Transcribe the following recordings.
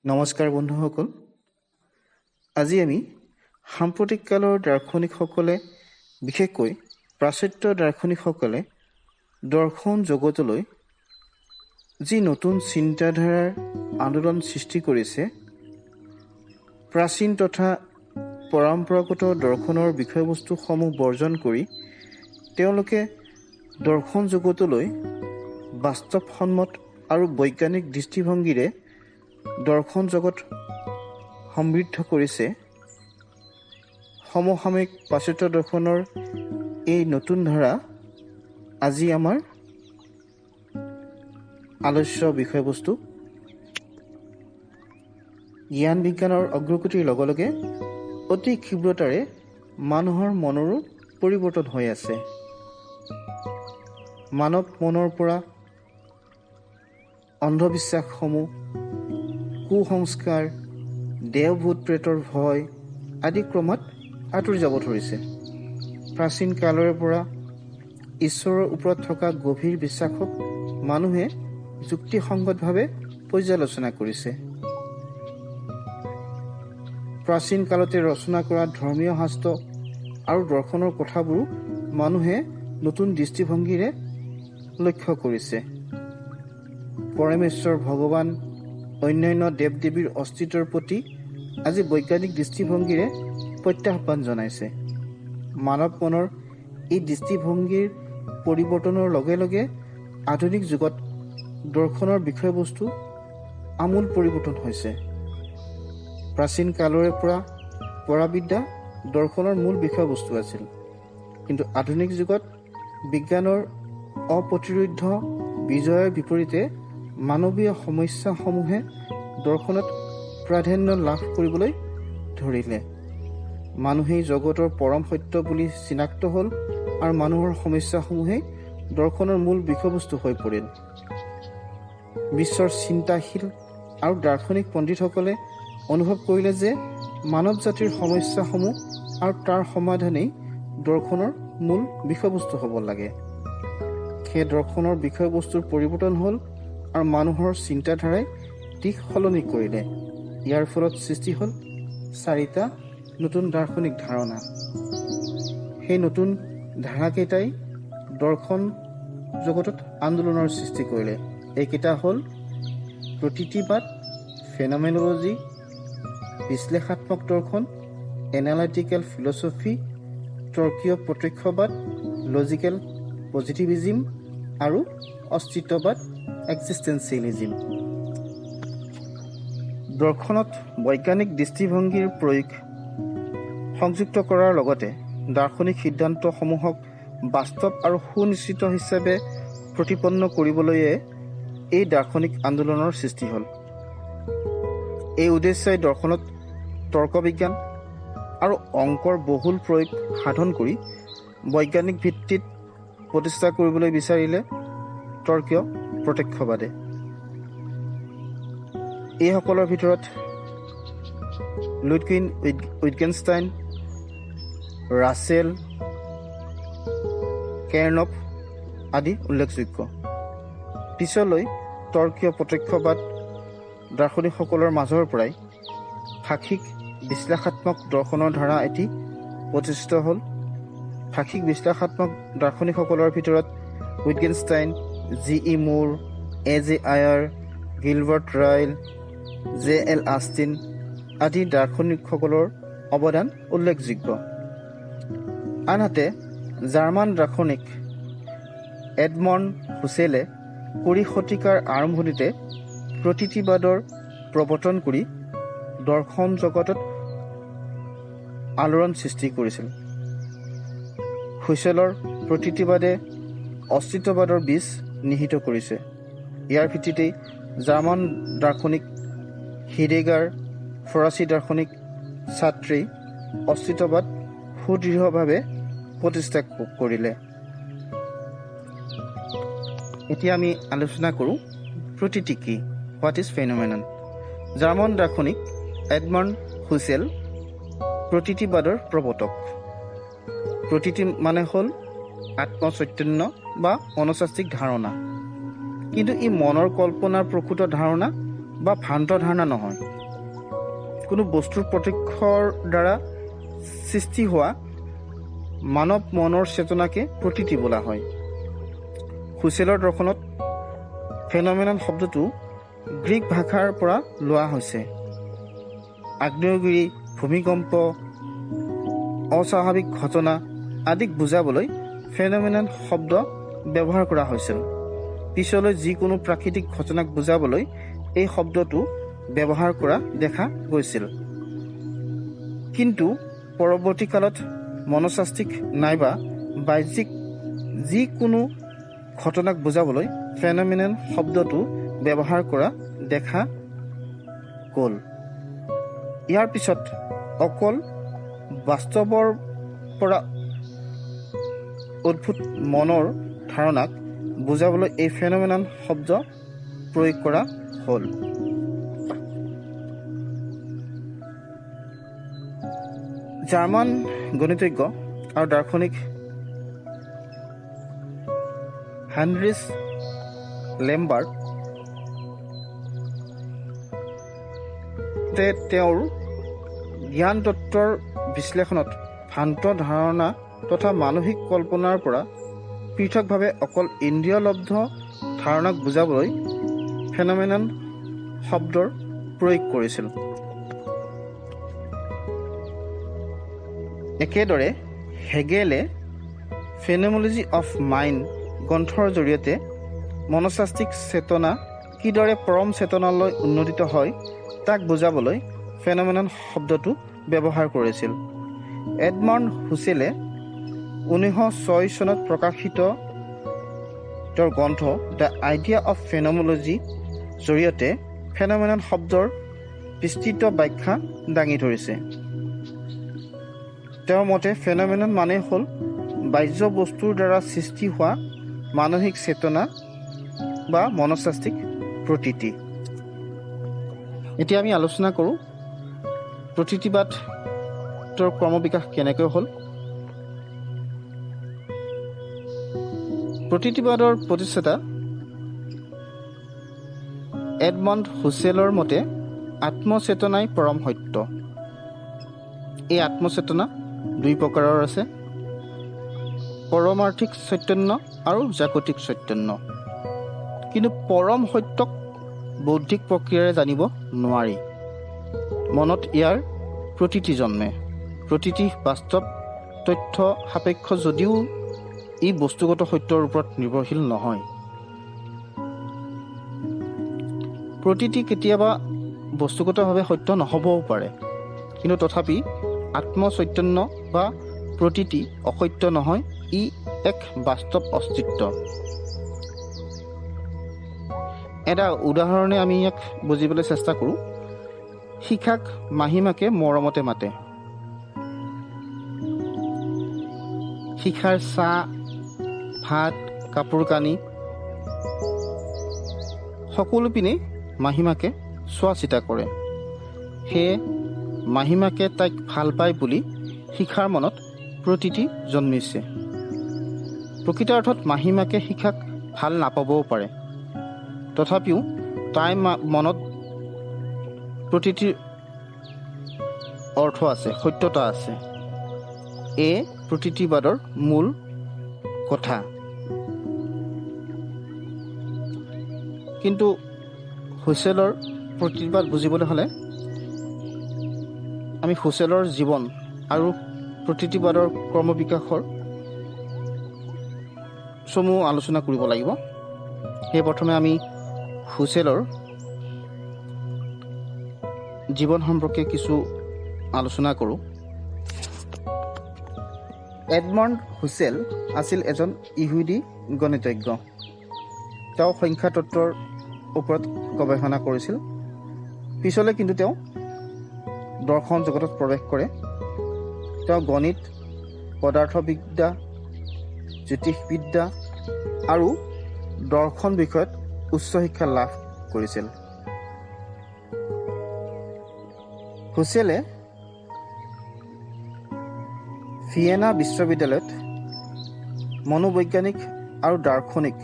নমস্কাৰ বন্ধুসকল, আজি আমি সাম্প্ৰতিক কালৰ দাৰ্শনিকসকলে, বিশেষকৈ প্ৰাচ্য দাৰ্শনিকসকলে দৰ্শন জগতলৈ যি নতুন চিন্তাধাৰাৰ আন্দোলন সৃষ্টি কৰিছে, প্ৰাচীন তথা পৰম্পৰাগত দৰ্শনৰ বিষয়বস্তুসমূহ বৰ্জন কৰি তেওঁলোকে দৰ্শন জগতলৈ বাস্তৱসন্মত আৰু বৈজ্ঞানিক দৃষ্টিভংগীৰে দৰ্শন জগত সমৃদ্ধ কৰিছে। সমসাময়িক পাশ্চাত্য দৰ্শনৰ এই নতুন ধাৰা আজি আমাৰ আলোচ্য বিষয়বস্তু। জ্ঞান বিজ্ঞানৰ অগ্ৰগতিৰ লগে লগে অতি ক্ষীপ্ৰতাৰে মানুহৰ মনৰো পৰিৱৰ্তন হৈ আছে। মানৱ মনৰ পৰা অন্ধবিশ্বাসসমূহ, কুসংস্কাৰ, দেৱ ভূত প্ৰেতৰ ভয় আদি ক্ৰমাৎ আঁতৰি যাব ধৰিছে। প্ৰাচীন কালৰে পৰা ঈশ্বৰৰ ওপৰত থকা গভীৰ বিশ্বাসক মানুহে যুক্তিসংগতভাৱে পৰ্যালোচনা কৰিছে। প্ৰাচীন কালতে ৰচনা কৰা ধৰ্মীয় শাস্ত্ৰ আৰু দৰ্শনৰ কথাবোৰো মানুহে নতুন দৃষ্টিভংগীৰে লক্ষ্য কৰিছে। পৰমেশ্বৰ ভগৱান, অন্যান্য দেৱ দেৱীৰ অস্তিত্বৰ প্ৰতি আজি বৈজ্ঞানিক দৃষ্টিভংগীৰে প্ৰত্যাহ্বান জনাইছে। মানৱ মনৰ এই দৃষ্টিভংগীৰ পৰিৱৰ্তনৰ লগে লগে আধুনিক যুগত দৰ্শনৰ বিষয়বস্তু আমূল পৰিৱৰ্তন হৈছে। প্ৰাচীন কালৰে পৰা পৰাবিদ্যা দৰ্শনৰ মূল বিষয়বস্তু আছিল, কিন্তু আধুনিক যুগত বিজ্ঞানৰ অপ্ৰতিৰোধ্য বিজয়ৰ বিপৰীতে মানৱীয় সমস্যাসমূহে দৰ্শনত প্ৰাধান্য লাভ কৰিবলৈ ধৰিলে। মানুহেই জগতৰ পৰম সত্য বুলি চিনাক্ত হ'ল আৰু মানুহৰ সমস্যাসমূহেই দৰ্শনৰ মূল বিষয়বস্তু হৈ পৰিল। বিশ্বৰ চিন্তাশীল আৰু দাৰ্শনিক পণ্ডিতসকলে অনুভৱ কৰিলে যে মানৱ জাতিৰ সমস্যাসমূহ আৰু তাৰ সমাধানেই দৰ্শনৰ মূল বিষয়বস্তু হ'ব লাগে। সেই দৰ্শনৰ বিষয়বস্তুৰ পৰিৱৰ্তন হ'ল আৰু মানুহৰ চিন্তাধাৰাই দিশ সলনি কৰিলে। ইয়াৰ ফলত সৃষ্টি হ'ল 4টা নতুন দাৰ্শনিক ধাৰণা। সেই নতুন ধাৰাকেইটাই দৰ্শন জগতত আন্দোলনৰ সৃষ্টি কৰিলে। এইকেইটা হ'ল প্ৰতীতিবাদ, ফেনমেনলজি, বিশ্লেষাত্মক দৰ্শন, এনালাইটিকেল ফিলচফি, তৰ্কীয় প্ৰত্যক্ষবাদ, লজিকেল পজিটিভিজিম আৰু অস্তিত্ববাদ, এক্সিষ্টেঞ্চিয়েলিজিম। দৰ্শনত বৈজ্ঞানিক দৃষ্টিভংগীৰ প্ৰয়োগ সংযুক্ত কৰাৰ লগতে দাৰ্শনিক সিদ্ধান্তসমূহক বাস্তৱ আৰু সুনিশ্চিত হিচাপে প্ৰতিপন্ন কৰিবলৈয়ে এই দাৰ্শনিক আন্দোলনৰ সৃষ্টি হ'ল। এই উদ্দেশ্যই দৰ্শনত তৰ্ক বিজ্ঞান আৰু অংকৰ বহুল প্ৰয়োগ সাধন কৰি বৈজ্ঞানিক ভিত্তিত প্ৰতিষ্ঠা কৰিবলৈ বিচাৰিলে তৰ্কীয় প্ৰত্যক্ষবাদে। এইসকলৰ ভিতৰত লুডৱিগ উইটগেনষ্টাইন, ৰাছেল, কেৰ্নফ আদি উল্লেখযোগ্য। পিছলৈ তৰ্কীয় প্ৰত্যক্ষবাদ দাৰ্শনিকসকলৰ মাজৰ পৰাই ভাষিক বিশ্লেষাত্মক দৰ্শনৰ ধাৰা এটি প্ৰতিষ্ঠিত হ'ল। ভাষিক বিশ্লেষাত্মক দাৰ্শনিকসকলৰ ভিতৰত উইটগেনষ্টাইন, জি.ই. মুৰ, এ.জে. আয়াৰ, গিলবাৰ্ট ৰাইল, জে.এল. আষ্টিন আদি দাৰ্শনিকসকলৰ অৱদান উল্লেখযোগ্য। আনহাতে জাৰ্মান দাৰ্শনিক এডমণ্ড হুছেলে 20 শতিকাৰ আৰম্ভণিতে প্ৰতীতিবাদৰ প্ৰৱৰ্তন কৰি দৰ্শন জগতত আলোড়ন সৃষ্টি কৰিছিল। হুছেলৰ প্ৰতীতিবাদে অস্তিত্ববাদৰ বীজ নিহিত কৰিছে। ইয়াৰ ভিত্তিতেই জাৰ্মান দাৰ্শনিক হিডেগাৰ, ফৰাচী দাৰ্শনিক ছাত্ৰেই অস্তিত্ববাদ সুদৃঢ়ভাৱে প্ৰতিষ্ঠা কৰিলে। এতিয়া আমি আলোচনা কৰোঁ প্ৰতীতি কি, হোৱাট ইজ ফেনোমেনন। জাৰ্মান দাৰ্শনিক এডমণ্ড হুছেল প্ৰতীতিবাদৰ প্ৰৱৰ্তক। প্ৰতীতি মানে হ'ল আত্মচৈতন্য বা অনৈচাষ্টিক ধাৰণা, কিন্তু ই মনৰ কল্পনাৰ প্ৰকৃত ধাৰণা বা ভ্ৰান্ত ধাৰণা নহয়। কোনো বস্তুৰ প্ৰত্যক্ষৰ দ্বাৰা সৃষ্টি হোৱা মানৱ মনৰ চেতনাকে প্ৰতীতি বোলা হয়। হুছেলৰ দৰ্শনত ফেন'মেনন শব্দটো গ্ৰীক ভাষাৰ পৰা লোৱা হৈছে। আগ্নেয়গিৰি, ভূমিকম্প, অস্বাভাৱিক ঘটনা আদিক বুজাবলৈ ফেন'মেনন শব্দ ব্যৱহাৰ কৰা হৈছিল। পিছলৈ যিকোনো প্ৰাকৃতিক ঘটনাক বুজাবলৈ এই শব্দটো ব্যৱহাৰ কৰা দেখা গৈছিল। কিন্তু পৰৱৰ্তী কালত মনস্তাত্ত্বিক নাইবা বাহ্যিক যিকোনো ঘটনাক বুজাবলৈ ফেন'মেনন শব্দটো ব্যৱহাৰ কৰা দেখা গ'ল। ইয়াৰ পিছত অকল বাস্তৱৰ পৰা উদ্ভূত মনৰ ধাৰণাক বুজাবলৈ এই ফেন'মেনন শব্দ প্ৰয়োগ কৰা হ'ল। জাৰ্মান গণিতজ্ঞ আৰু দাৰ্শনিক হেনৰিচ লেম্বাৰ্ট তেওঁৰ জ্ঞান তত্ত্বৰ বিশ্লেষণত ভ্ৰান্ত ধাৰণা তথা মানসিক কল্পনাৰ পৰা পৃথকভাৱে অকল ইন্দ্ৰিয়লব্ধ ধাৰণাক বুজাবলৈ ফেন'মেনন শব্দৰ প্ৰয়োগ কৰিছিল। একেদৰে হেগেলে ফেন'মেনলজি অফ মাইণ্ড গ্ৰন্থৰ জৰিয়তে মনস্তাত্ত্বিক চেতনা কিদৰে পৰম চেতনালৈ উন্নতিত হয় তাক বুজাবলৈ ফেন'মেনন শব্দটো ব্যৱহাৰ কৰিছিল। এডমাণ্ড হুছেলে 1906 চনত প্ৰকাশিত তেওঁৰ গ্ৰন্থ দ্য আইডিয়া অফ ফেন'মেনলজিৰ জৰিয়তে ফেন'মেনন শব্দৰ বিস্তৃত ব্যাখ্যা দাঙি ধৰিছে। তেওঁৰ মতে ফেন'মেনন মানে হ'ল বাহ্য বস্তুৰ দ্বাৰা সৃষ্টি হোৱা মানসিক চেতনা বা মনস্তাত্ত্বিক প্ৰতীতি। এতিয়া আমি আলোচনা কৰোঁ প্ৰতীতিবাদৰ ক্ৰমবিকাশ কেনেকৈ হ'ল। প্ৰতীতিবাদৰ প্ৰতিষ্ঠাতা এডমণ্ড হুছেলৰ মতে আত্মচেতনাই পৰম সত্য। এই আত্মচেতনা দুই প্ৰকাৰৰ আছে, পৰমাৰ্থিক চৈতন্য আৰু জাগতিক চৈতন্য। কিন্তু পৰম সত্যক বৌদ্ধিক প্ৰক্ৰিয়াৰে জানিব নোৱাৰি। মনত ইয়াৰ প্ৰতীতি জন্মে। প্ৰতীতি বাস্তৱ তথ্য সাপেক্ষ যদিও ই বস্তুগত সত্যৰ ওপৰত নিৰ্ভৰশীল নহয়। প্ৰতীতি কেতিয়াবা বস্তুগতভাৱে সত্য নহ'বও পাৰে, কিন্তু তথাপি আত্মচৈতন্য বা প্ৰতীতি অসত্য নহয়, ই এক বাস্তৱ অস্তিত্ব। এটা উদাহৰণে আমি ইয়াক বুজিবলৈ চেষ্টা কৰোঁ। শিখাক মাহীমাকে মৰমতে মাতে। শিখাৰ চাহ, ভাত, কাপোৰ কানি সকলো পিনে মাহীমাকে চোৱা চিতা কৰে। সেয়ে মাহীমাকে তাইক ভাল পায় বুলি শিখাৰ মনত প্ৰতীতি জন্মিছে। প্ৰকৃতাৰ্থত মাহীমাকে শিখাক ভাল নাপাবও পাৰে, তথাপিও তাইৰ মনত প্ৰতীতিৰ অৰ্থ আছে, সত্যতা আছে। এয়ে প্ৰতীতিবাদৰ মূল কথা। কিন্তু হুছেলৰ প্ৰতীতিবাদ বুজিবলৈ হ'লে আমি হুছেলৰ জীৱন আৰু প্ৰতীতিবাদৰ ক্ৰমবিকাশৰ চমু আলোচনা কৰিব লাগিব। সেয়ে প্ৰথমে আমি হুছেলৰ জীৱন সম্পৰ্কে কিছু আলোচনা কৰোঁ। এডমণ্ড হুছেল আছিল এজন ইহুদী গণিতজ্ঞ। তেওঁ সংখ্যা তত্ত্বৰ ওপৰত গৱেষণা কৰিছিল। পিছলৈ কিন্তু তেওঁ দৰ্শন জগতত প্ৰৱেশ কৰে। তেওঁ গণিত, পদাৰ্থবিদ্যা, জ্যোতিষবিদ্যা আৰু দৰ্শন বিষয়ত উচ্চ শিক্ষা লাভ কৰিছিল। হুছেলে ভিয়েনা বিশ্ববিদ্যালয়ত মনোবৈজ্ঞানিক আৰু দাৰ্শনিক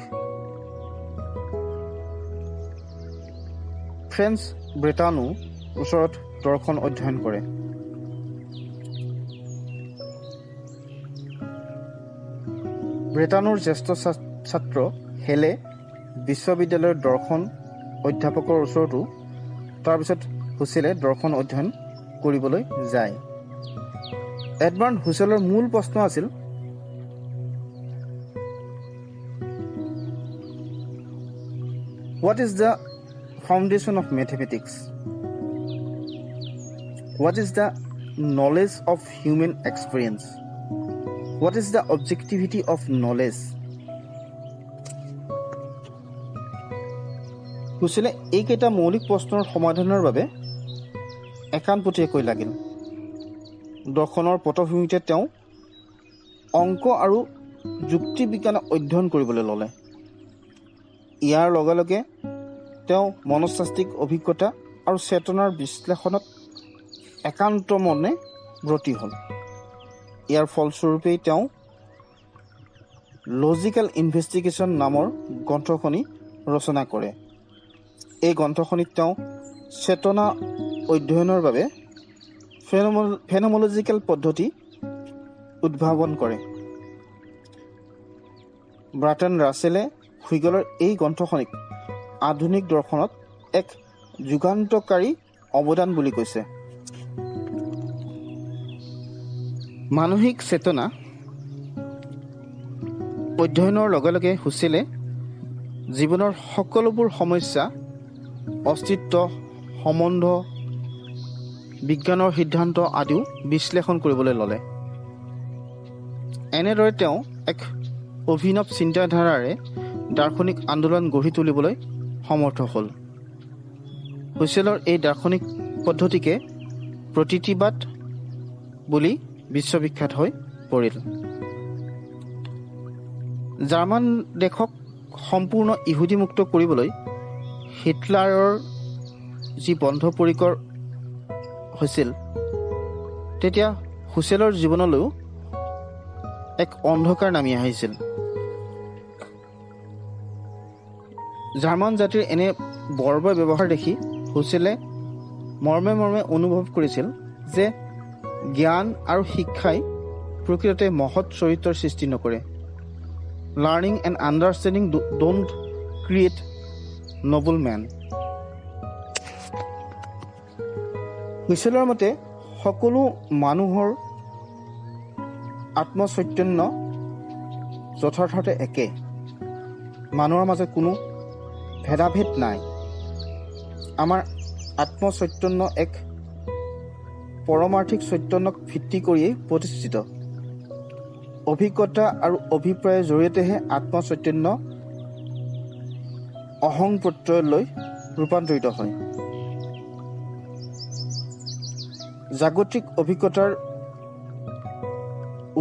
ফ্ৰেন্স ব্ৰেটানো ওচৰত দৰ্শন অধ্যয়ন কৰে। ব্ৰেটানোৰ জ্যেষ্ঠ ছাত্ৰ হেলে বিশ্ববিদ্যালয়ৰ দৰ্শন অধ্যাপকৰ ওচৰতো তাৰপিছত হুছেলে দৰ্শন অধ্যয়ন কৰিবলৈ যায়। এডবাৰ্ড হুছেলৰ মূল প্ৰশ্ন আছিল What is the foundation of mathematics? What is the knowledge of human experience? What is the objectivity of knowledge? হুছেলে এইকেইটা মৌলিক প্ৰশ্নৰ সমাধানৰ বাবে একাণপতীয়াকৈ লাগিল। দৰ্শনৰ পটভূমিতে তেওঁ অংক আৰু যুক্তি বিজ্ঞান অধ্যয়ন কৰিবলৈ ল'লে। ইয়াৰ লগে লগে তেওঁ মনস্তাত্ত্বিক অভিজ্ঞতা আৰু চেতনাৰ বিশ্লেষণত একান্ত মনে ব্ৰতী হ'ল। ইয়াৰ ফলস্বৰূপেই তেওঁ লজিকেল ইনভেষ্টিগেশ্যন নামৰ গ্ৰন্থখনি ৰচনা কৰে। এই গ্ৰন্থখনিত তেওঁ চেতনা অধ্যয়নৰ বাবে ফেন'মলজিকেল পদ্ধতি উদ্ভাৱন কৰে। বাৰ্ট্ৰাণ্ড ৰাছেলে হুইগেলৰ এই গ্ৰন্থখনিক আধুনিক দৰ্শনত এক যুগান্তকাৰী অৱদান বুলি কৈছে। মানসিক চেতনা অধ্যয়নৰ লগে লগে হুছেলে জীৱনৰ সকলোবোৰ সমস্যা, অস্তিত্ব, সম্বন্ধ, বিজ্ঞানৰ সিদ্ধান্ত আদিও বিশ্লেষণ কৰিবলৈ ল'লে। এনেদৰে তেওঁ এক অভিনৱ চিন্তাধাৰাৰে দাৰ্শনিক আন্দোলন গঢ়ি তুলিবলৈ সমৰ্থ হ'ল। হুছেলৰ এই দাৰ্শনিক পদ্ধতিকে প্ৰতীতিবাদ বুলি বিশ্ববিখ্যাত হৈ পৰিল। জাৰ্মান দেশক সম্পূৰ্ণ ইহুদীমুক্ত কৰিবলৈ হিটলাৰৰ যি বদ্ধপৰিকৰ হৈছিল, তেতিয়া হুছেলৰ জীৱনলৈও এক অন্ধকাৰ নামি আহিছিল। জাৰ্মান জাতিৰ এনে বৰ্বৰ ব্যৱহাৰ দেখি হুছেলে মৰ্মে মৰ্মে অনুভৱ কৰিছিল যে জ্ঞান আৰু শিক্ষাই প্ৰকৃততে মহৎ চৰিত্ৰৰ সৃষ্টি নকৰে। Learning and understanding don't create noble men. হুছেলৰ মতে সকলো মানুহৰ আত্মচৈতন্য যথাৰ্থতে একে। মানুহৰ মাজত কোনো ভেদাভেদ নাই। আমাৰ আত্মচৈতন্য এক পৰমাৰ্থিক চৈতন্যক ভিত্তি কৰিয়েই প্ৰতিষ্ঠিত। অভিজ্ঞতা আৰু অভিপ্ৰায়ৰ জৰিয়তেহে আত্মচৈতন্য অহং প্ৰত্যয়লৈ ৰূপান্তৰিত হয়। জাগতিক অভিজ্ঞতাৰ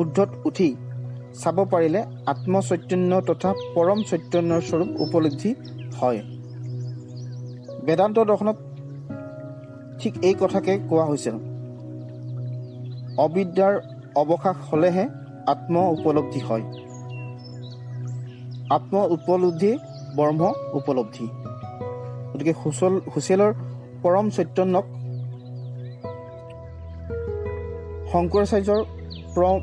ঊৰ্ধত উঠি চাব পাৰিলে আত্মচৈতন্য তথা পৰম চৈতন্যৰ স্বৰূপ উপলব্ধি হয়। বেদান্ত দৰ্শনত ঠিক এই কথাকে কোৱা হৈছিল, অবিদ্যাৰ অৱকাশ হ'লেহে আত্ম উপলব্ধি হয়। আত্ম উপলব্ধি ব্ৰহ্ম উপলব্ধি। গতিকে হুছেলৰ পৰম চৈতন্যক শংকৰাচাৰ্যৰ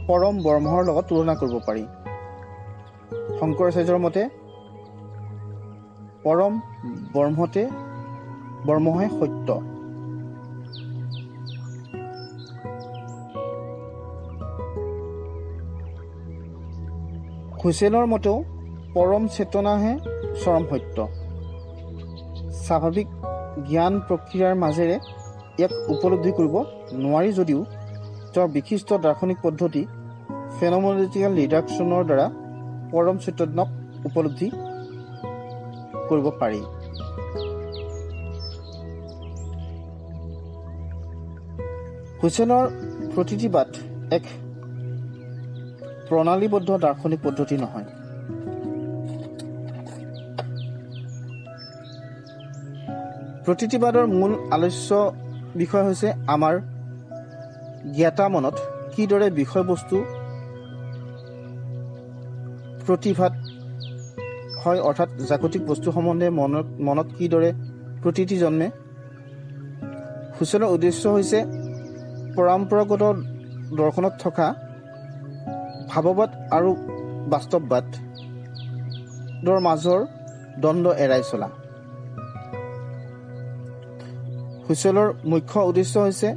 পৰম ব্ৰহ্মৰ লগত তুলনা কৰিব পাৰি। শংকৰাচাৰ্যৰ মতে পৰম ব্ৰহ্মহে সত্য। হুছেলৰ মতেও পৰম চেতনাহে চৰম সত্য। স্বাভাৱিক জ্ঞান প্ৰক্ৰিয়াৰ মাজেৰে ইয়াক উপলব্ধি কৰিব নোৱাৰি যদিও তেওঁৰ বিশিষ্ট দাৰ্শনিক পদ্ধতি ফেন'মলজিকেল ৰিডাকশ্যনৰ দ্বাৰা পৰম চৈতন্যক উপলব্ধি কৰিব পাৰি। হুছেলৰ প্ৰতীতিবাদ এক প্ৰণালীবদ্ধ দাৰ্শনিক পদ্ধতি নহয়। প্ৰতীতিবাদৰ মূল আলোচ্য বিষয় হৈছে আমাৰ জ্ঞাতা মনত কিদৰে বিষয়বস্তু প্ৰতিভাত হয়, অৰ্থাৎ জাগতিক বস্তু সম্বন্ধে মনত কিদৰে প্ৰতীতি জন্মে হুছেইলৰ উদ্দেশ্য হৈছে পৰম্পৰাগত দৰ্শনত থকা ভাৱবাদ আৰু বাস্তৱবাদৰ মাজৰ দ্বন্দ্ব এৰাই চলা। হুছেইলৰ মুখ্য উদ্দেশ্য হৈছে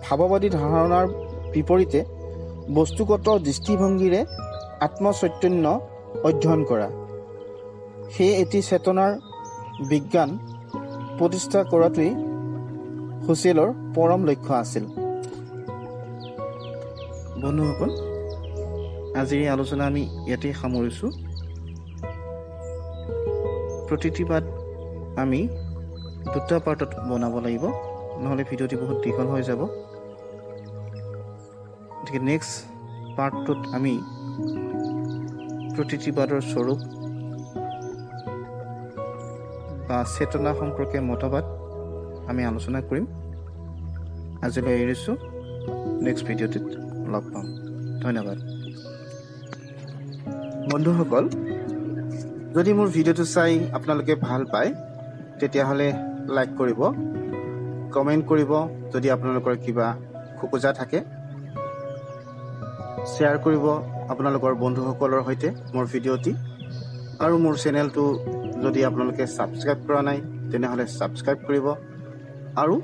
ভাৱবাদী ধাৰণাৰ বিপৰীতে বস্তুগত দৃষ্টিভংগীৰে আত্মচৈতন্য অধ্যয়ন কৰা। সেয়ে এটি চেতনাৰ বিজ্ঞান প্ৰতিষ্ঠা কৰাটোৱেই হুছেইলৰ পৰম লক্ষ্য আছিল। বন্ধুসকল, আজিৰ এই আলোচনা আমি ইয়াতে সামৰিছোঁ। প্ৰতিটি পাঠ আমি দুটা পাৰ্টত বনাব লাগিব, নহ'লে ভিডিঅ'টি বহুত দীঘল হৈ যাব। গতিকে নেক্সট পাৰ্টটোত আমি প্ৰতিটি পাঠৰ স্বৰূপ বা চেতনা সম্পৰ্কে মতবাদ আমি আলোচনা কৰিম। আজিলৈ এৰিছোঁ, নেক্সট ভিডিঅ'টিত লগ পাম। ধন্যবাদ। বন্ধুসকল, যদি মোৰ ভিডিঅ'টো চাই আপোনালোকে ভাল পায় তেতিয়াহ'লে লাইক কৰিব, কমেণ্ট কৰিব। যদি আপোনালোকৰ কিবা খোকোজা থাকে শ্বেয়াৰ কৰিব আপোনালোকৰ বন্ধুসকলৰ সৈতে মোৰ ভিডিঅ'টি। আৰু মোৰ চেনেলটো যদি আপোনালোকে ছাবস্ক্ৰাইব কৰা নাই তেনেহ'লে ছাবস্ক্ৰাইব কৰিব আৰু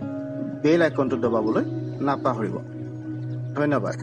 বেল আইকনটো দবাবলৈ নাপাহৰিব। ধন্যবাদ।